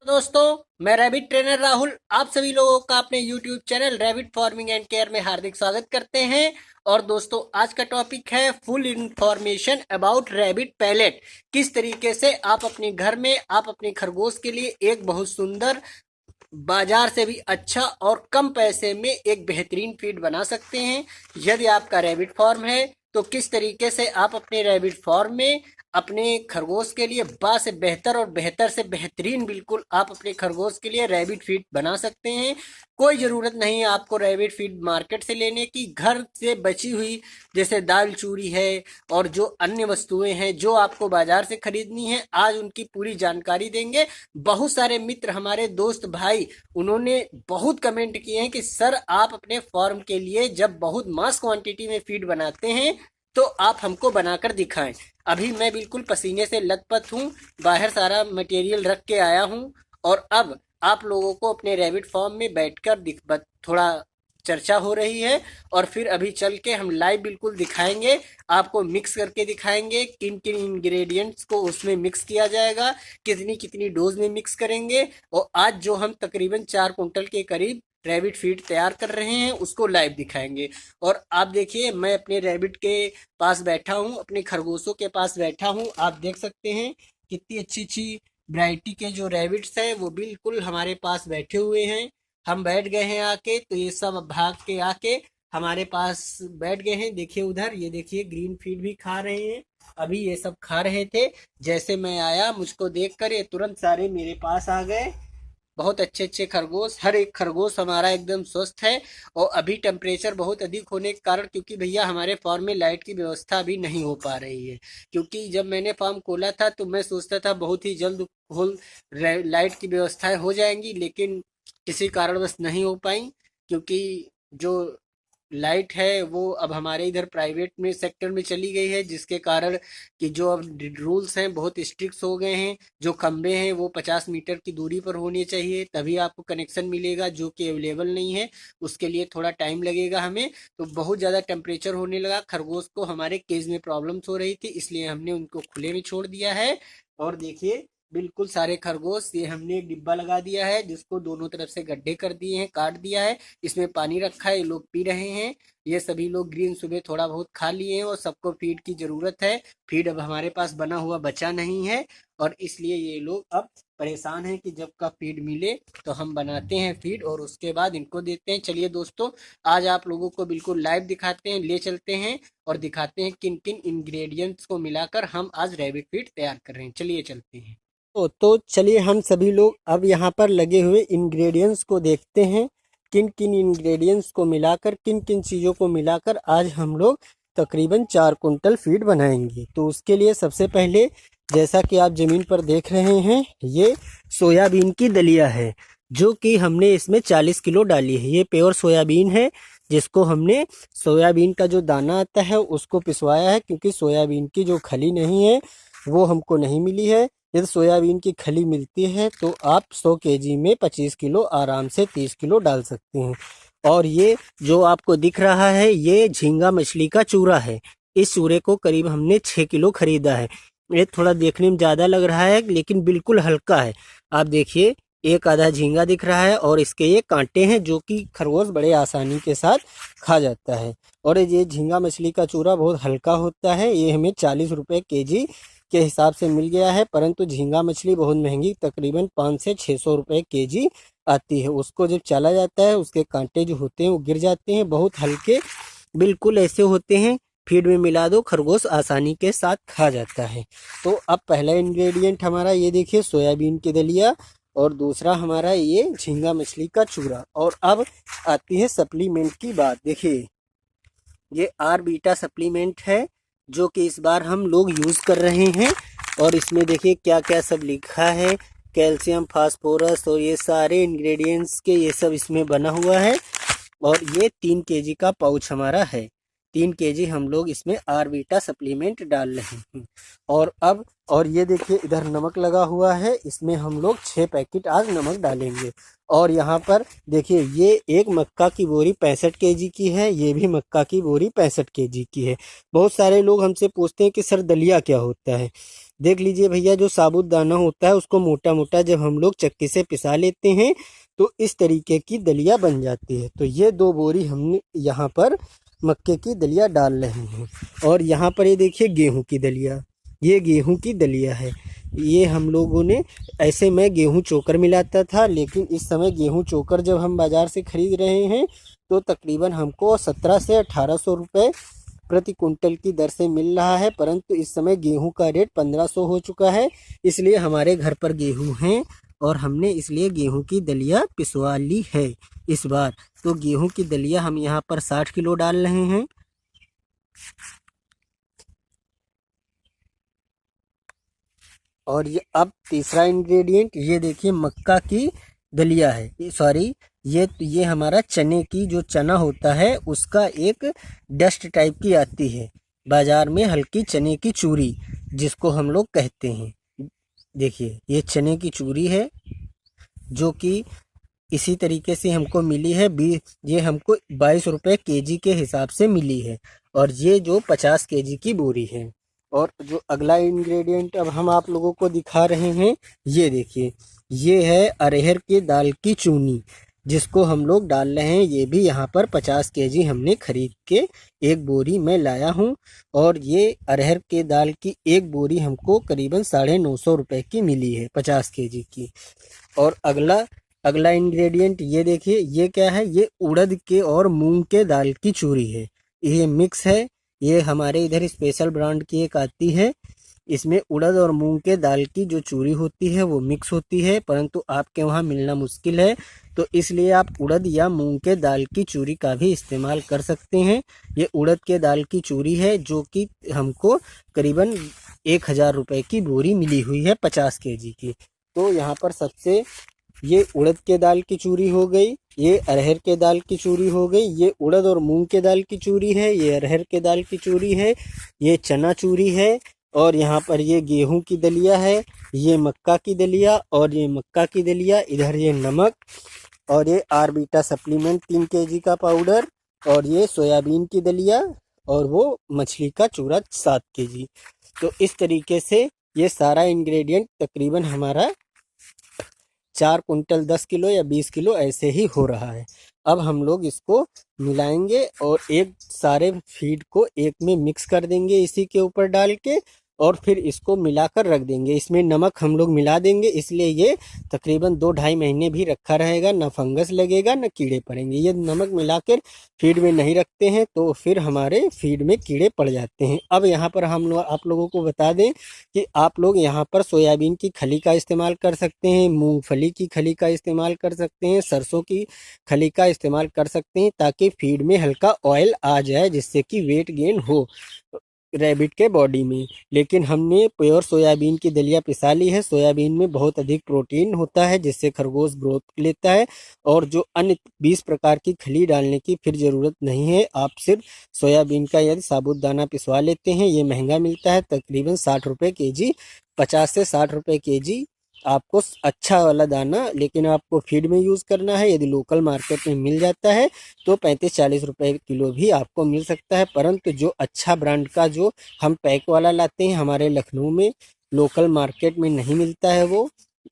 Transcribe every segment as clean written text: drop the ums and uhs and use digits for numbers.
दोस्तों, मैं rabbit trainer Rahul आप सभी लोगों का अपने YouTube channel rabbit farming and care में हार्दिक स्वागत करते हैं। और दोस्तों, आज का टॉपिक है full information about rabbit pellet. किस तरीके से आप अपने घर में आप अपने खरगोश के लिए एक बहुत सुंदर, बाजार से भी अच्छा और कम पैसे में एक बेहतरीन फीड बना सकते हैं। यदि आपका रैबिट फार्म है तो किस तरीके से आप अपने रैबिट फार्म में अपने खरगोश के लिए से बेहतर और बेहतर से बेहतरीन बिल्कुल आप अपने खरगोश के लिए रैबिट फीड बना सकते हैं। कोई ज़रूरत नहीं है आपको रैबिट फीड मार्केट से लेने की। घर से बची हुई जैसे दाल चूरी है और जो अन्य वस्तुएं हैं जो आपको बाजार से खरीदनी है, आज उनकी पूरी जानकारी देंगे। बहुत सारे मित्र, हमारे दोस्त भाई, उन्होंने बहुत कमेंट किए हैं कि सर, आप अपने फार्म के लिए जब बहुत मास क्वांटिटी में फीड बनाते हैं तो आप हमको बनाकर दिखाएं। अभी मैं बिल्कुल पसीने से लथपथ हूँ, बाहर सारा मटेरियल रख के आया हूँ और अब आप लोगों को अपने रैबिट फार्म में बैठकर थोड़ा चर्चा हो रही है और फिर अभी चल के हम लाइव बिल्कुल दिखाएंगे, आपको मिक्स करके दिखाएंगे किन किन इंग्रेडिएंट्स को उसमें मिक्स किया जाएगा, कितनी कितनी डोज में मिक्स करेंगे। और आज जो हम तकरीबन 4 कुंटल के करीब रैबिट फीड तैयार कर रहे हैं उसको लाइव दिखाएंगे। और आप देखिए, मैं अपने रैबिट के पास बैठा हूँ, अपने खरगोशों के पास बैठा हूँ। आप देख सकते हैं कितनी अच्छी अच्छी वैरायटी के जो रैबिट्स हैं वो बिल्कुल हमारे पास बैठे हुए हैं। हम बैठ गए हैं आके, तो ये सब भाग के आके हमारे पास बैठ गए हैं। देखिए उधर, ये देखिए ग्रीन फीड भी खा रहे हैं। अभी ये सब खा रहे थे, जैसे मैं आया मुझको देखकर ये तुरंत सारे मेरे पास आ गए। बहुत अच्छे अच्छे खरगोश, हर एक खरगोश हमारा एकदम स्वस्थ है। और अभी टेम्परेचर बहुत अधिक होने के कारण, क्योंकि भैया हमारे फार्म में लाइट की व्यवस्था अभी नहीं हो पा रही है, क्योंकि जब मैंने फार्म खोला था तो मैं सोचता था बहुत ही जल्द होल लाइट की व्यवस्थाएं हो जाएंगी, लेकिन किसी कारणवश नहीं हो पाई। क्योंकि जो लाइट है वो अब हमारे इधर प्राइवेट में सेक्टर में चली गई है, जिसके कारण कि जो अब रूल्स हैं बहुत स्ट्रिक्ट हो गए हैं। जो खंबे हैं वो 50 मीटर की दूरी पर होने चाहिए, तभी आपको कनेक्शन मिलेगा, जो कि अवेलेबल नहीं है। उसके लिए थोड़ा टाइम लगेगा हमें। तो बहुत ज़्यादा टेम्परेचर होने लगा, खरगोश को हमारे केज में प्रॉब्लम्स हो रही थी, इसलिए हमने उनको खुले में छोड़ दिया है। और देखिए बिल्कुल सारे खरगोश, ये हमने एक डिब्बा लगा दिया है जिसको दोनों तरफ से गड्ढे कर दिए हैं, काट दिया है। इसमें पानी रखा है, ये लोग पी रहे हैं। ये सभी लोग ग्रीन सुबह थोड़ा बहुत खा लिए हैं और सबको फीड की ज़रूरत है। फीड अब हमारे पास बना हुआ बचा नहीं है और इसलिए ये लोग अब परेशान हैं कि जब का फीड मिले तो हम बनाते हैं फीड और उसके बाद इनको देते हैं। चलिए दोस्तों, आज आप लोगों को बिल्कुल लाइव दिखाते हैं, ले चलते हैं और दिखाते हैं किन किन इंग्रेडिएंट्स को मिलाकर हम आज रैबिट फीड तैयार कर रहे हैं। चलिए चलते हैं। तो चलिए हम सभी लोग अब यहाँ पर लगे हुए इंग्रेडिएंट्स को देखते हैं। किन किन इंग्रेडिएंट्स को मिलाकर, किन किन चीज़ों को मिलाकर आज हम लोग तकरीबन 4 कुंटल फीड बनाएंगे। तो उसके लिए सबसे पहले, जैसा कि आप ज़मीन पर देख रहे हैं, ये सोयाबीन की दलिया है जो कि हमने इसमें 40 किलो डाली है। ये प्योर सोयाबीन है, जिसको हमने सोयाबीन का जो दाना आता है उसको पिसवाया है, क्योंकि सोयाबीन की जो खली नहीं है वो हमको नहीं मिली है। यदि सोयाबीन की खली मिलती है तो आप 100 केजी में 25 किलो आराम से 30 किलो डाल सकते हैं। और ये जो आपको दिख रहा है, ये झींगा मछली का चूरा है। इस चूरे को करीब हमने 6 किलो खरीदा है। ये थोड़ा देखने में ज़्यादा लग रहा है लेकिन बिल्कुल हल्का है। आप देखिए, एक आधा झींगा दिख रहा है और इसके ये कांटे हैं जो कि खरगोश बड़े आसानी के साथ खा जाता है। और ये झींगा मछली का चूरा बहुत हल्का होता है। ये हमें 40 रुपये केजी के हिसाब से मिल गया है, परंतु झींगा मछली बहुत महंगी, तकरीबन 500 से 600 रुपये केजी आती है। उसको जब चला जाता है उसके कांटे जो होते हैं वो गिर जाते हैं, बहुत हल्के बिल्कुल ऐसे होते हैं। फीड में मिला दो, खरगोश आसानी के साथ खा जाता है। तो अब पहला इंग्रेडिएंट हमारा ये देखिए, सोयाबीन की दलिया, और दूसरा हमारा ये झींगा मछली का चूरा। और अब आती है सप्लीमेंट की बात। देखिए, ये आर बीटा सप्लीमेंट है जो कि इस बार हम लोग यूज़ कर रहे हैं। और इसमें देखिए क्या क्या सब लिखा है, कैल्शियम, फास्फोरस और ये सारे इंग्रेडिएंट्स के ये सब इसमें बना हुआ है। और ये 3 केजी का पाउच हमारा है। 3 केजी हम लोग इसमें आर बीटा सप्लीमेंट डाल रहे हैं। और अब, और ये देखिए इधर नमक लगा हुआ है, इसमें हम लोग 6 पैकेट आज नमक डालेंगे। और यहाँ पर देखिए ये एक मक्का की बोरी 65 केजी की है, ये भी मक्का की बोरी 65 केजी की है। बहुत सारे लोग हमसे पूछते हैं कि सर दलिया क्या होता है। देख लीजिए भैया, जो साबुत दाना होता है उसको मोटा मोटा जब हम लोग चक्की से पिसा लेते हैं तो इस तरीके की दलिया बन जाती है। तो ये 2 बोरी हमने यहाँ पर मक्के की दलिया डाल रहे हैं। और यहाँ पर ये देखिए गेहूं की दलिया, ये गेहूं की दलिया है। ये हम लोगों ने, ऐसे मैं गेहूं चोकर मिलाता था, लेकिन इस समय गेहूं चोकर जब हम बाज़ार से ख़रीद रहे हैं तो तकरीबन हमको 1700 से 1800 रुपये प्रति कुंटल की दर से मिल रहा है। परंतु इस समय गेहूं का रेट 1500 हो चुका है, इसलिए हमारे घर पर गेहूं हैं और हमने इसलिए गेहूं की दलिया पिसवा ली है इस बार। तो गेहूं की दलिया हम यहाँ पर 60 किलो डाल रहे हैं। और ये अब तीसरा इंग्रेडिएंट, ये देखिए मक्का की दलिया है, सॉरी ये हमारा चने की, जो चना होता है उसका एक डस्ट टाइप की आती है बाजार में, हल्की चने की चूरी जिसको हम लोग कहते हैं। देखिए ये चने की चूरी है जो कि इसी तरीके से हमको मिली है। ये हमको 22 रुपये केजी के हिसाब से मिली है। और ये जो 50 केजी की बोरी है। और जो अगला इंग्रेडिएंट अब हम आप लोगों को दिखा रहे हैं, ये देखिए ये है अरहर की दाल की चूनी जिसको हम लोग डाल रहे हैं। ये भी यहाँ पर 50 केजी हमने खरीद के एक बोरी में लाया हूँ। और ये अरहर के दाल की एक बोरी हमको करीबन 950 रुपये की मिली है 50 केजी की। और अगला इंग्रेडिएंट ये देखिए, ये क्या है, ये उड़द के और मूंग के दाल की चूरी है। ये मिक्स है, ये हमारे इधर स्पेशल ब्रांड की एक आती है। इसमें उड़द और मूंग के दाल की जो चूरी होती है वो मिक्स होती है, परंतु आपके वहाँ मिलना मुश्किल है, तो इसलिए आप उड़द या मूंग के दाल की चूरी का भी इस्तेमाल कर सकते हैं। ये उड़द के दाल की चूरी है जो कि हमको करीबन 1000 रुपये की बोरी मिली हुई है 50 केजी की। तो यहाँ पर सबसे, ये उड़द के दाल की चूरी हो गई, ये अरहर के दाल की चूरी हो गई, ये उड़द और मूंग के दाल की चूरी है, ये अरहर के दाल की चूरी है, ये चना चूरी है, और यहाँ पर ये गेहूं की दलिया है, ये मक्का की दलिया और ये मक्का की दलिया, इधर ये नमक, और ये आरबीटा सप्लीमेंट 3 केजी का पाउडर, और ये सोयाबीन की दलिया, और वो मछली का चूरा 7 केजी। तो इस तरीके से ये सारा इंग्रेडिएंट तकरीबन हमारा 4 कुंटल 10 किलो या 20 किलो ऐसे ही हो रहा है। अब हम लोग इसको मिलाएंगे और एक सारे फीड को एक में मिक्स कर देंगे इसी के ऊपर डाल के, और फिर इसको मिलाकर रख देंगे। इसमें नमक हम लोग मिला देंगे, इसलिए ये तकरीबन 2-2.5 महीने भी रखा रहेगा, ना फंगस लगेगा ना कीड़े पड़ेंगे। ये नमक मिलाकर फीड में नहीं रखते हैं तो फिर हमारे फीड में कीड़े पड़ जाते हैं। अब यहाँ पर हम लोग आप लोगों को बता दें कि आप लोग यहाँ पर सोयाबीन की खली का इस्तेमाल कर सकते हैं, मूंगफली की खली का इस्तेमाल कर सकते हैं, सरसों की खली का इस्तेमाल कर सकते हैं, ताकि फीड में हल्का ऑयल आ जाए जिससे कि वेट गेन हो रैबिट के बॉडी में। लेकिन हमने प्योर सोयाबीन की दलिया पिसा ली है। सोयाबीन में बहुत अधिक प्रोटीन होता है जिससे खरगोश ग्रोथ लेता है, और जो अन्य 20 प्रकार की खली डालने की फिर ज़रूरत नहीं है। आप सिर्फ सोयाबीन का यदि साबुत दाना पिसवा लेते हैं, ये महंगा मिलता है तकरीबन 60 रुपये केजी, 50 से 60 रुपये केजी आपको अच्छा वाला दाना, लेकिन आपको फीड में यूज़ करना है। यदि लोकल मार्केट में मिल जाता है तो 35-40 रुपये किलो भी आपको मिल सकता है। परंतु जो अच्छा ब्रांड का जो हम पैक वाला लाते हैं, हमारे लखनऊ में लोकल मार्केट में नहीं मिलता है। वो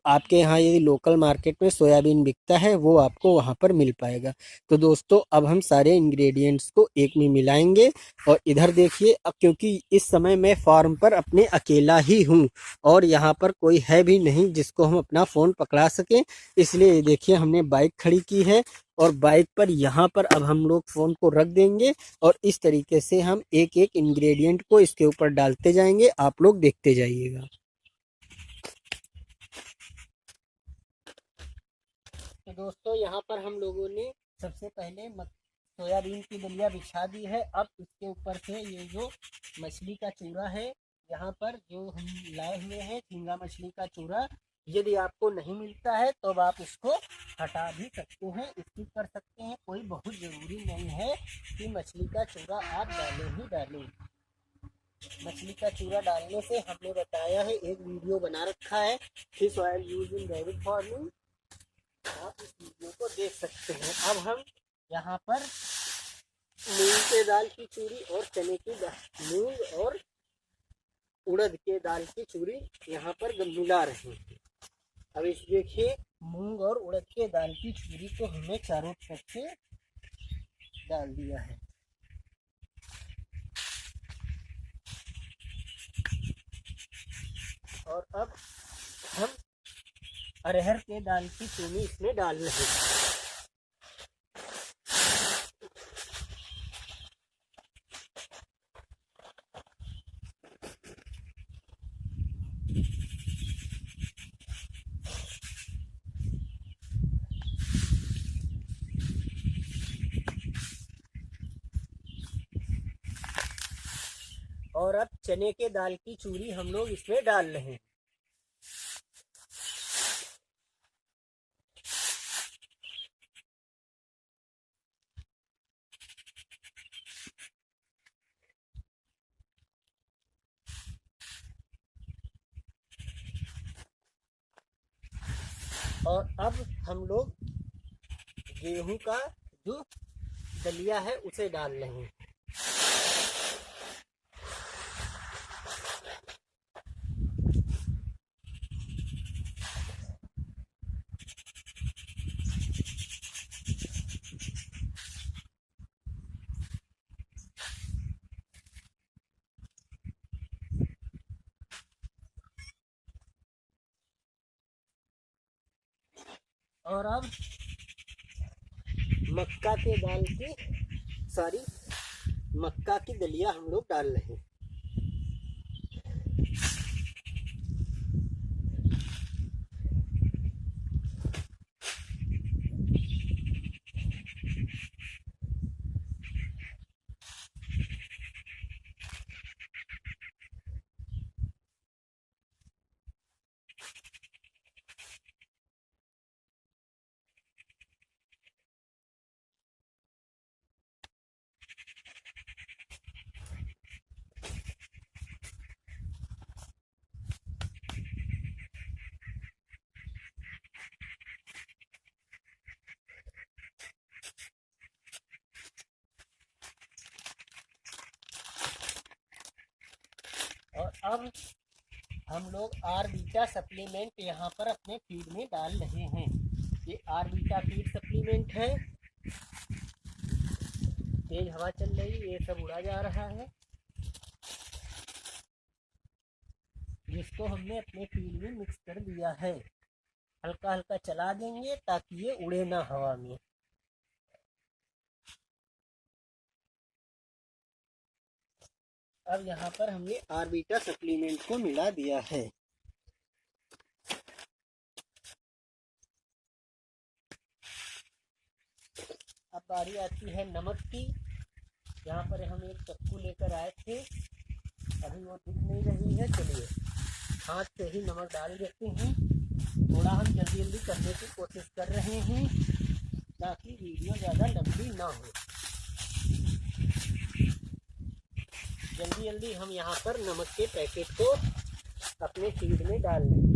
आपके यहाँ यदि लोकल मार्केट में सोयाबीन बिकता है वो आपको वहाँ पर मिल पाएगा। तो दोस्तों अब हम सारे इंग्रेडिएंट्स को एक में मिलाएंगे। और इधर देखिए, अब क्योंकि इस समय मैं फार्म पर अपने अकेला ही हूँ और यहाँ पर कोई है भी नहीं जिसको हम अपना फ़ोन पकड़ा सकें, इसलिए देखिए हमने बाइक खड़ी की है और बाइक पर यहाँ पर अब हम लोग फ़ोन को रख देंगे और इस तरीके से हम एक एक इंग्रेडिएंट को इसके ऊपर डालते जाएंगे। आप लोग देखते जाइएगा। तो दोस्तों यहाँ पर हम लोगों ने सबसे पहले सोयाबीन की दलिया बिछा दी है। अब इसके ऊपर से ये जो मछली का चूरा है, यहाँ पर जो हम लाए हुए हैं झींगा मछली का चूरा, यदि आपको नहीं मिलता है तो अब आप इसको हटा भी सकते हैं, स्किप कर सकते हैं। कोई बहुत ज़रूरी नहीं है कि मछली का चूरा आप डालें ही डालें। मछली का चूरा डालने से हमने बताया है, एक वीडियो बना रखा है fish oil use in rabbit farming, आप इस वीडियो को देख सकते हैं। अब हम यहाँ पर मूंग के दाल की चूरी और चने की दाल, मूंग और उड़द के दाल की चूरी यहाँ पर मिला रहे हैं। अब इस देखिए मूंग और उड़द के दाल की चूरी को हमने चारों तरफ से डाल दिया है। और अब हम अरहर के दाल की चूरी इसमें डाल रहे हैं। और अब चने के दाल की चूरी हम लोग इसमें डाल रहे हैं। और अब हम लोग गेहूं का जो दलिया है उसे डाल रहे हैं। और अब मक्का के दाल की मक्का की दलिया हम लोग डाल रहे हैं। और अब हम लोग आर-बीटा सप्लीमेंट यहाँ पर अपने फीड में डाल रहे हैं। ये आर-बीटा फीड सप्लीमेंट है। तेज हवा चल रही, ये सब उड़ा जा रहा है, जिसको हमने अपने फीड में मिक्स कर दिया है। हल्का हल्का चला देंगे ताकि ये उड़े ना हवा में। अब यहाँ पर हमने आर-बीटा सप्लीमेंट को मिला दिया है। अब बारी आती है नमक की। यहाँ पर हम एक चक्कू लेकर आए थे, अभी वो दिख नहीं रही है। चलिए हाथ से ही नमक डाल देते हैं। थोड़ा हम जल्दी जल्दी करने की कोशिश कर रहे हैं ताकि वीडियो ज़्यादा लंबी ना हो। जल्दी जल्दी हम यहाँ पर नमक के पैकेट को अपने फीड में डाल लें।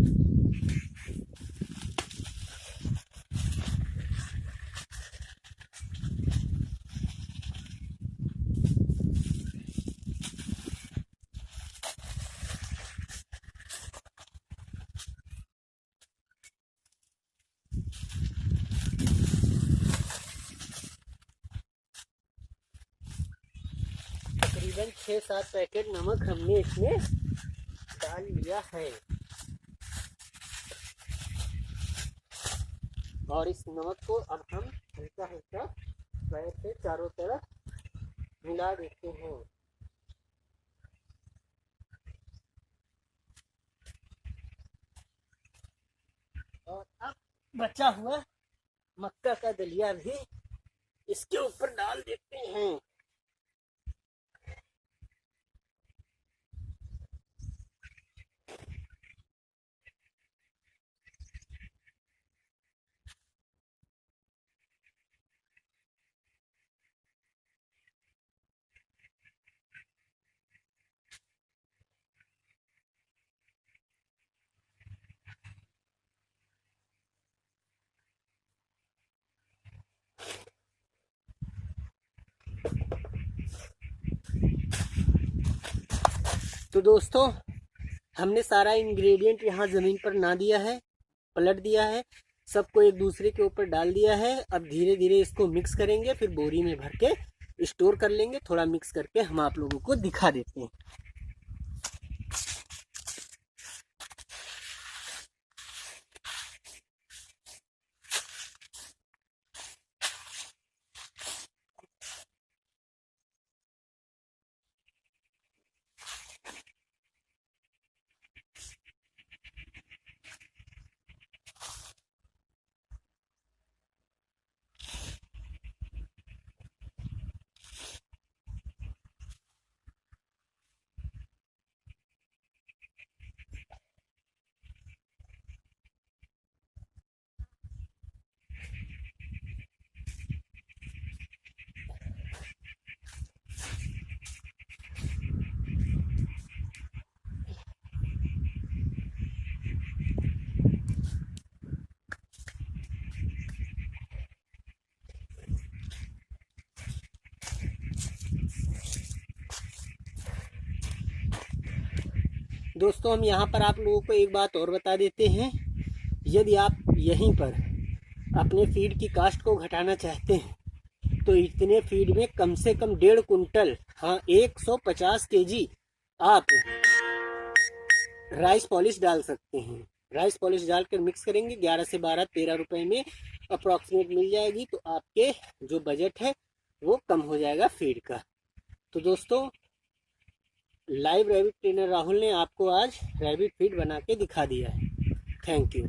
तकरीबन 6-7 पैकेट नमक हमने इसमें डाल लिया है। और इस नमक को अब हम हल्का हल्का पैर से चारों तरफ मिला देते हैं। और अब बचा हुआ मक्का का दलिया भी इसके ऊपर डाल देते हैं। तो दोस्तों हमने सारा इंग्रेडिएंट यहाँ ज़मीन पर ना दिया है, पलट दिया है, सबको एक दूसरे के ऊपर डाल दिया है। अब धीरे धीरे इसको मिक्स करेंगे, फिर बोरी में भर के स्टोर कर लेंगे। थोड़ा मिक्स करके हम आप लोगों को दिखा देते हैं। दोस्तों हम यहाँ पर आप लोगों को एक बात और बता देते हैं, यदि आप यहीं पर अपने फीड की कास्ट को घटाना चाहते हैं तो इतने फीड में कम से कम 1.5 कुंटल, हाँ 150 केजी आप राइस पॉलिश डाल सकते हैं। राइस पॉलिश डालकर मिक्स करेंगे, 11 से 12 13 रुपए में अप्रॉक्सीमेट मिल जाएगी। तो आपके जो बजट है वो कम हो जाएगा फीड का। तो दोस्तों लाइव रैबिट ट्रेनर राहुल ने आपको आज रैबिट फीड बना के दिखा दिया है। Thank you.